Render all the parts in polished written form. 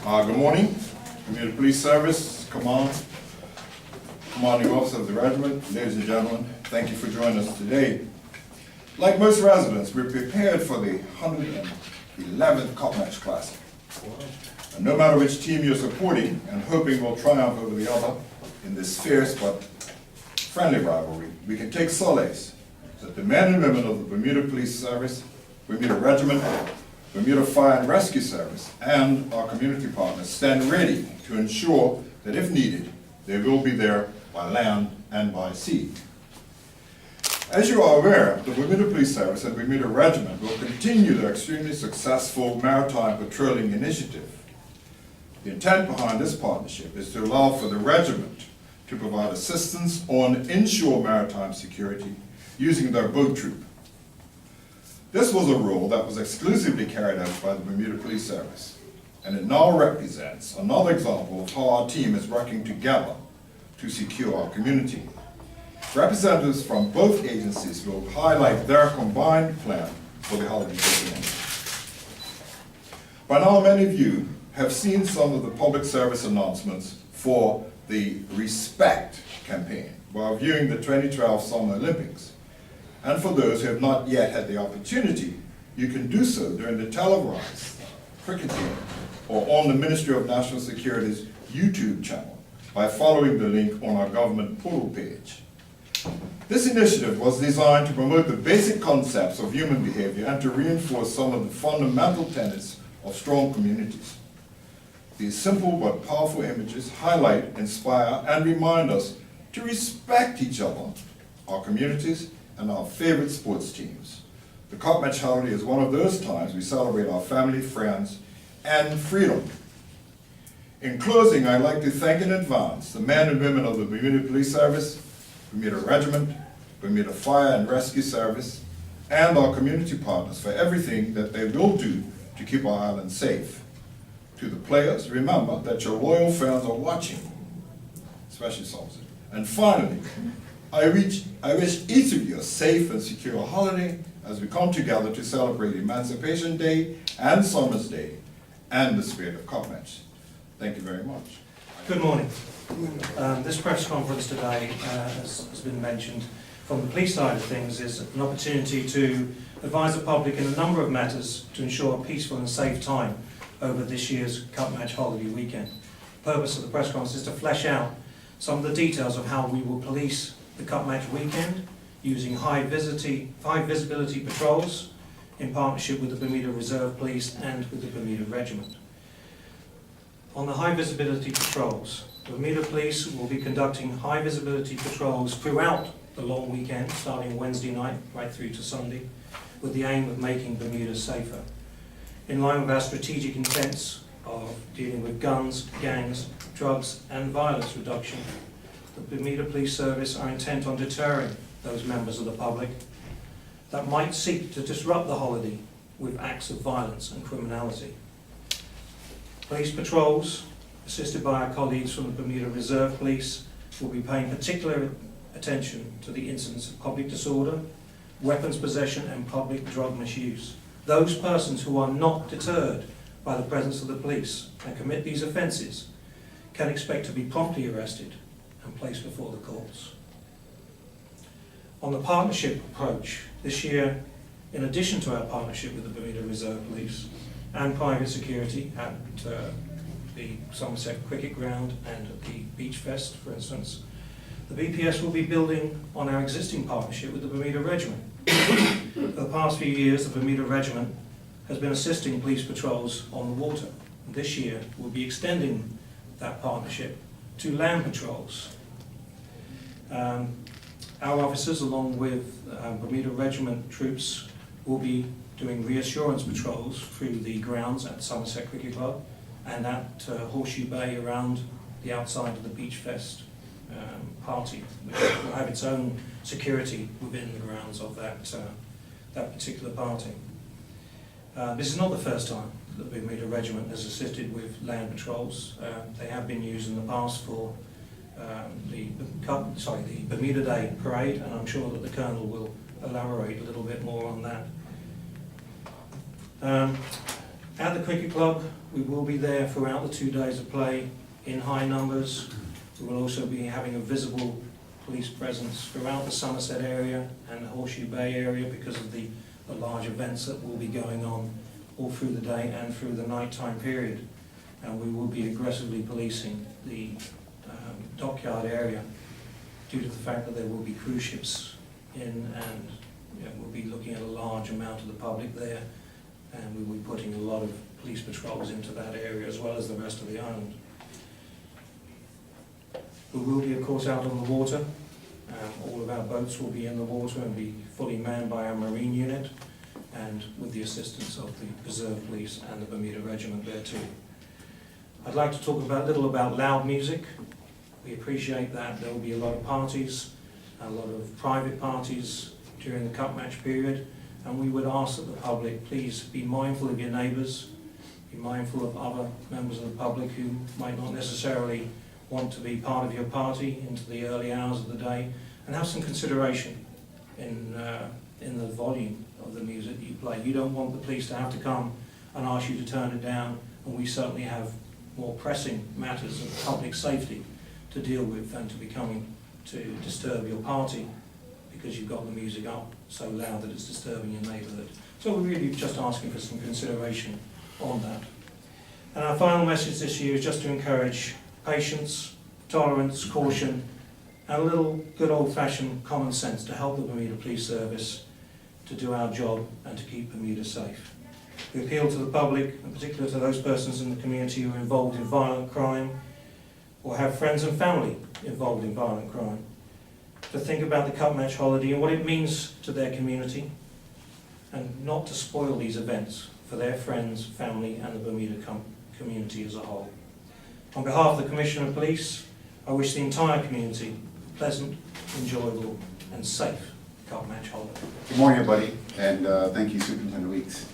Good morning, Bermuda Police Service, commanding officer of the regiment, ladies and gentlemen, thank you for joining us today. Like most residents, we're prepared for the 111th Cup Match Classic. And no matter which team you're supporting and hoping will triumph over the other in this fierce but friendly rivalry, we can take solace that the men and women of the Bermuda Police Service, Bermuda Regiment, Bermuda Fire and Rescue Service, and our community partners stand ready to ensure that if needed, they will be there by land and by sea. As you are aware, the Bermuda Police Service and Bermuda Regiment will continue their extremely successful maritime patrolling initiative. The intent behind this partnership is to allow for the regiment to provide assistance on inshore maritime security using their boat troop. This was a role that was exclusively carried out by the Bermuda Police Service, and it now represents another example of how our team is working together to secure our community. Representatives from both agencies will highlight their combined plan for the holiday weekend. By now, many of you have seen some of the public service announcements for the Respect campaign while viewing the 2012 Summer Olympics. And for those who have not yet had the opportunity, you can do so during the televised cricket game or on the Ministry of National Security's YouTube channel by following the link on our government portal page. This initiative was designed to promote the basic concepts of human behavior and to reinforce some of the fundamental tenets of strong communities. These simple but powerful images highlight, inspire, and remind us to respect each other, our communities, and our favorite sports teams. The Cup Match holiday is one of those times we celebrate our family, friends, and freedom. In closing, I'd like to thank in advance the men and women of the Bermuda Police Service, Bermuda Regiment, Bermuda Fire and Rescue Service, and our community partners for everything that they will do to keep our island safe. To the players, remember that your loyal fans are watching, especially Soldier. And finally, I wish each of you a safe and secure holiday as we come together to celebrate Emancipation Day and Summer's Day and the spirit of Cup Match. Thank you very much. Good morning. This press conference today, as has been mentioned, from the police side of things is an opportunity to advise the public in a number of matters to ensure a peaceful and safe time over this year's Cup Match holiday weekend. The purpose of the press conference is to flesh out some of the details of how we will police the Cup Match weekend using high visibility patrols in partnership with the Bermuda Reserve Police and with the Bermuda Regiment. On the high visibility patrols, the Bermuda Police will be conducting high visibility patrols throughout the long weekend, starting Wednesday night right through to Sunday, with the aim of making Bermuda safer. In line with our strategic intents of dealing with guns, gangs, drugs and violence reduction, the Bermuda Police Service are intent on deterring those members of the public that might seek to disrupt the holiday with acts of violence and criminality. Police patrols, assisted by our colleagues from the Bermuda Reserve Police, will be paying particular attention to the incidents of public disorder, weapons possession and public drug misuse. Those persons who are not deterred by the presence of the police and commit these offences can expect to be promptly arrested and placed before the courts. On the partnership approach, this year, in addition to our partnership with the Bermuda Reserve Police and private security at the Somerset Cricket Ground and at the Beach Fest, for instance, the BPS will be building on our existing partnership with the Bermuda Regiment. For the past few years, the Bermuda Regiment has been assisting police patrols on the water. This year, we'll be extending that partnership to land patrols. Our officers, along with Bermuda Regiment troops, will be doing reassurance patrols through the grounds at Somerset Cricket Club and at Horseshoe Bay around the outside of the Beach Fest party, which will have its own security within the grounds of that particular party. This is not the first time that the Bermuda Regiment has assisted with land patrols. They have been used in the past for the Bermuda Day parade, and I'm sure that the Colonel will elaborate a little bit more on that. At the cricket club, we will be there throughout the 2 days of play in high numbers. We will also be having a visible police presence throughout the Somerset area and the Horseshoe Bay area because of the large events that will be going on all through the day and through the nighttime period. And we will be aggressively policing the dockyard area due to the fact that there will be cruise ships in, and we'll be looking at a large amount of the public there, and we will be putting a lot of police patrols into that area as well as the rest of the island. We will be, of course, out on the water. All of our boats will be in the water and be fully manned by our marine unit, and with the assistance of the Reserve Police and the Bermuda Regiment there too. I'd like to talk a little about loud music. We appreciate that there will be a lot of parties, a lot of private parties during the cup match period, and we would ask that the public please be mindful of your neighbours, be mindful of other members of the public who might not necessarily want to be part of your party into the early hours of the day, and have some consideration in the volume of the music that you play. You don't want the police to have to come and ask you to turn it down, and we certainly have more pressing matters of public safety to deal with than to be coming to disturb your party because you've got the music up so loud that it's disturbing your neighbourhood. So we're really just asking for some consideration on that. And our final message this year is just to encourage patience, tolerance, caution, and a little good old-fashioned common sense to help the Bermuda Police Service to do our job and to keep Bermuda safe. We appeal to the public, in particular to those persons in the community who are involved in violent crime or have friends and family involved in violent crime, to think about the cup match holiday and what it means to their community, and not to spoil these events for their friends, family and the Bermuda community as a whole. On behalf of the Commissioner of Police, I wish the entire community a pleasant, enjoyable and safe cup match holiday. Good morning, everybody, and thank you, Superintendent Weekes.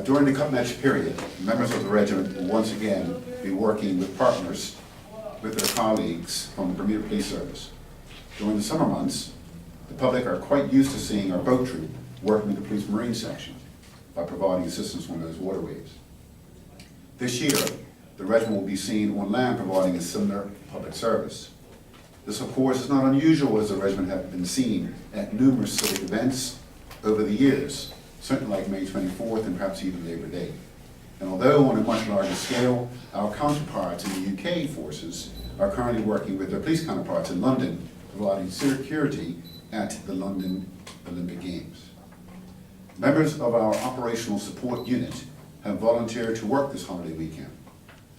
During the cup match period, members of the regiment will once again be working with partners with their colleagues from the Bermuda Police Service. During the summer months, the public are quite used to seeing our boat troop working with the police marine section by providing assistance on those waterways. This year, the regiment will be seen on land providing a similar public service. This, of course, is not unusual, as the regiment have been seen at numerous civic events over the years, certainly like May 24th and perhaps even Labor Day. And although on a much larger scale, our counterparts in the UK forces are currently working with their police counterparts in London, providing security at the London Olympic Games. Members of our operational support unit have volunteered to work this holiday weekend.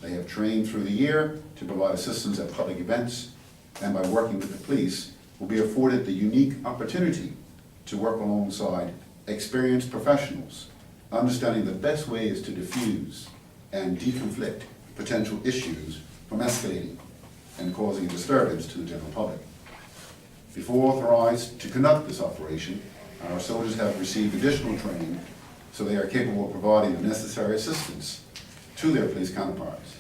They have trained through the year to provide assistance at public events, and by working with the police, will be afforded the unique opportunity to work alongside experienced professionals, understanding the best ways to diffuse and deconflict potential issues from escalating and causing disturbance to the general public. Before authorized to conduct this operation, our soldiers have received additional training so they are capable of providing the necessary assistance to their police counterparts.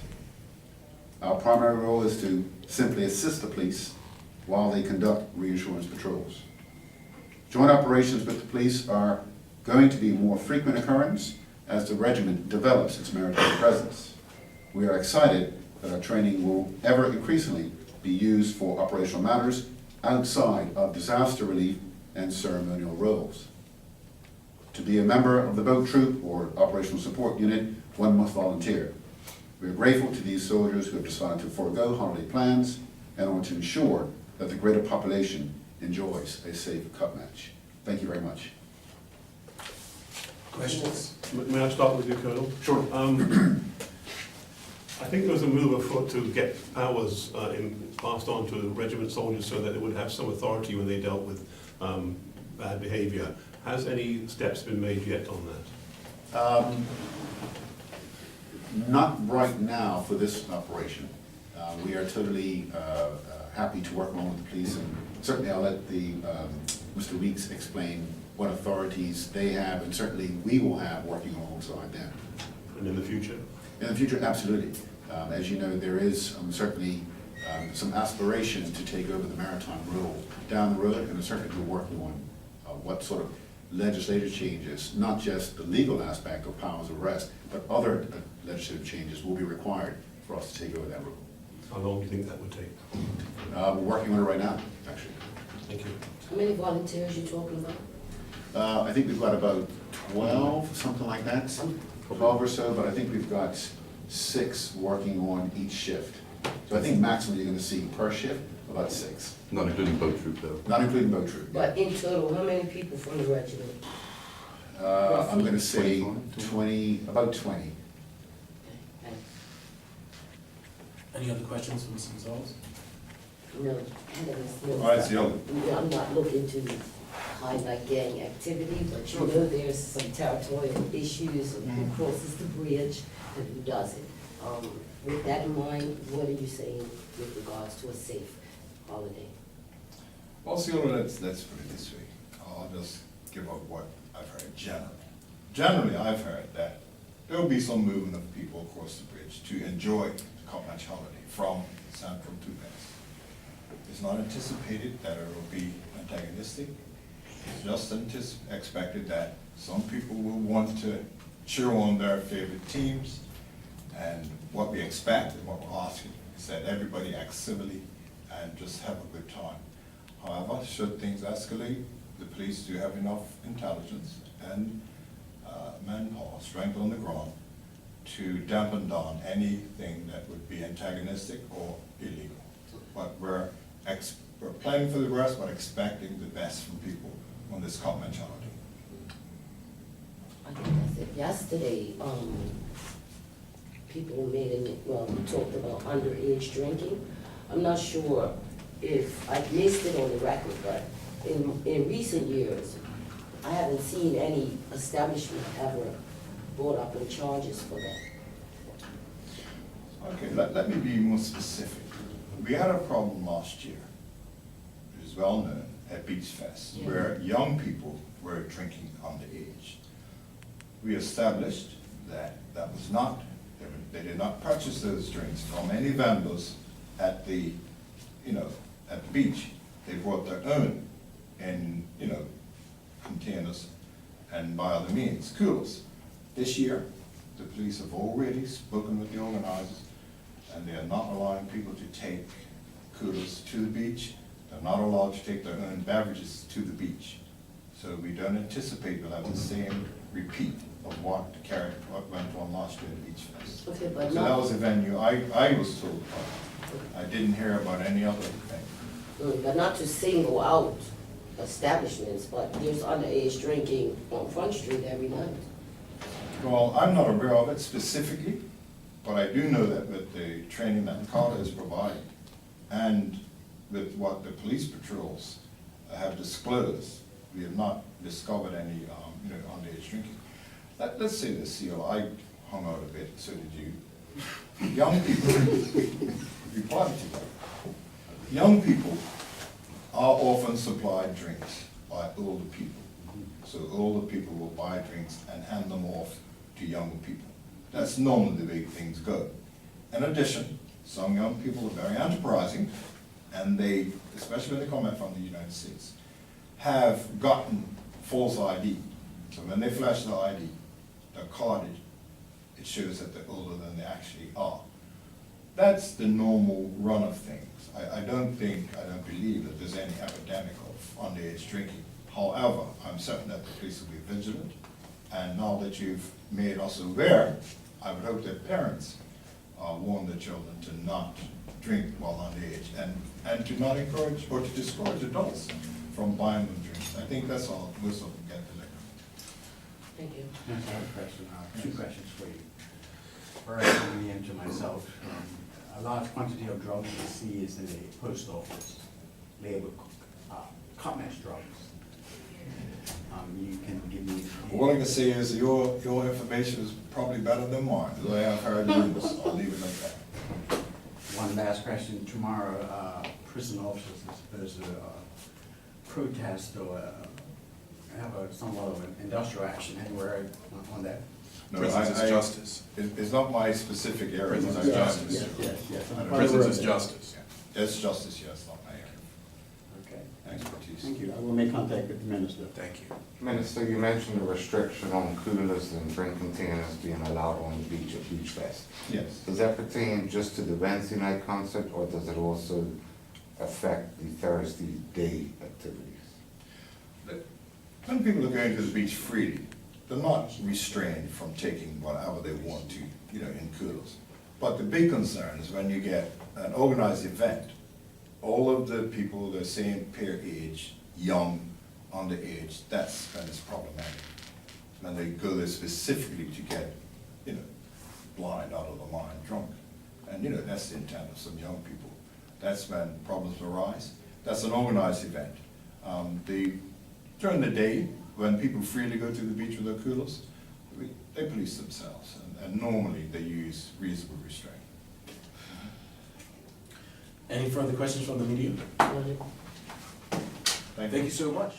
Our primary role is to simply assist the police while they conduct reassurance patrols. Joint operations with the police are going to be a more frequent occurrence as the regiment develops its maritime presence. We are excited that our training will ever increasingly be used for operational matters outside of disaster relief and ceremonial roles. To be a member of the boat troop or operational support unit, one must volunteer. We are grateful to these soldiers who have decided to forego holiday plans and want to ensure that the greater population enjoys a safe cup match. Thank you very much. Questions? May I start with you, Colonel? Sure. I think there was a move afoot to get powers passed on to regiment soldiers so that they would have some authority when they dealt with bad behaviour. Has any steps been made yet on that? Not right now for this operation. We are totally happy to work along with the police, and certainly I'll let Mr. Weekes explain what authorities they have, and certainly we will have working alongside them. And in the future? In the future, absolutely. As you know, there is certainly some aspiration to take over the maritime role down the road, and certainly we're working on what sort of legislative changes, not just the legal aspect of powers of arrest, but other legislative changes will be required for us to take over that role. How long do you think that would take? We're working on it right now, actually. Thank you. How many volunteers you talking about? I think we've got about 12, something like that, 12 or so, but I think we've got 6 working on each shift. So I think maximum you're gonna see per shift, about 6. Not including boat troop, though. Not including boat troop. But in total, how many people from the regiment? I'm gonna say 25? 20, about 20. Okay, thanks. Any other questions from Mr. Gonsalves? No, That's the other. I'm not looking to highlight gang activity, but you know there's some territorial issues and who crosses the bridge and who doesn't. With that in mind, what are you saying with regards to a safe holiday? Well, Cielo, let's put it this way. I'll just give up what I've heard generally. Generally, I've heard that there'll be some movement of people across the bridge to enjoy the Cotmatch holiday from Central to West. It's not anticipated that it will be antagonistic. It's just expected that some people will want to cheer on their favorite teams. And what we expect and what we're asking is that everybody act civilly and just have a good time. However, should things escalate, the police do have enough intelligence and manpower, strength on the ground, to dampen down anything that would be antagonistic or illegal. But we're planning for the worst, but expecting the best from people on this Cotmatch holiday. I think that's it. Yesterday, people we talked about underage drinking. I'm not sure if I missed it on the record, but in recent years, I haven't seen any establishment ever brought up in charges for that. Okay, let me be more specific. We had a problem last year, which is well known, at Beach Fest, Yeah. where young people were drinking underage. We established that that was not, they did not purchase those drinks from any vendors at the, at the beach. They brought their own in, containers and by other means, coolers. This year, the police have already spoken with the organizers, and they are not allowing people to take coolers to the beach. They're not allowed to take their own beverages to the beach. So we don't anticipate we'll have the same repeat of what went on last year at Beach Fest. Okay, but So that not, was a venue I was told about. I didn't hear about any other thing. but not to single out establishments, but there's underage drinking on Front Street every night. Well, I'm not aware of it specifically, but I do know that with the training that Carter is providing, and with what the police patrols have disclosed, we have not discovered any, underage drinking. Let's say this, Seal, I hung out a bit, so did you. Young people, we party together. Young people are often supplied drinks by older people. So older people will buy drinks and hand them off to younger people. That's normally the way things go. In addition, some young people are very enterprising, and they, especially when they come from the United States, have gotten false ID. So when they flash the ID, they're carded, it shows that they're older than they actually are. That's the normal run of things. I don't believe that there's any epidemic of underage drinking. However, I'm certain that the police will be vigilant, and now that you've made us aware, I would hope that parents warn their children to not drink while underage, and to not encourage or to discourage adults from buying them drinks. I think that's all most of them get the liquor. Thank you. Yes, I have a question, 2 questions for you. First, coming into myself, a large quantity of drugs we see is in the post office, labeled Cotmatch drugs. You can give me. All I can say is your information is probably better than mine, because I have heard rumors. I'll leave it like that. One last question. Tomorrow, prison officers are supposed to protest or have somewhat of an industrial action. Anywhere on that? No, Prisons is justice. It's not my specific area. Prisons it's is not justice. Yes. I don't know. Prisons is justice. It's justice, yes, not my area. Okay. expertise. Thank you. I will make contact with the minister. Thank you. Minister, you mentioned the restriction on coolers and drink containers being allowed on the beach at Beach Fest. Yes. Does that pertain just to the Wednesday night concert, or does it also affect the Thursday day activities? When people are going to the beach freely, they're not restrained from taking whatever they want to, in coolers. But the big concern is when you get an organized event, all of the people, the same peer age, young, underage, that's when it's problematic. When they go there specifically to get, blind, out of the mind, drunk. And, that's the intent of some young people. That's when problems arise. That's an organized event. During the day, when people freely go to the beach with their coolers, they police themselves, and normally they use reasonable restraint. Any further questions from the media? Thank Thank you so much.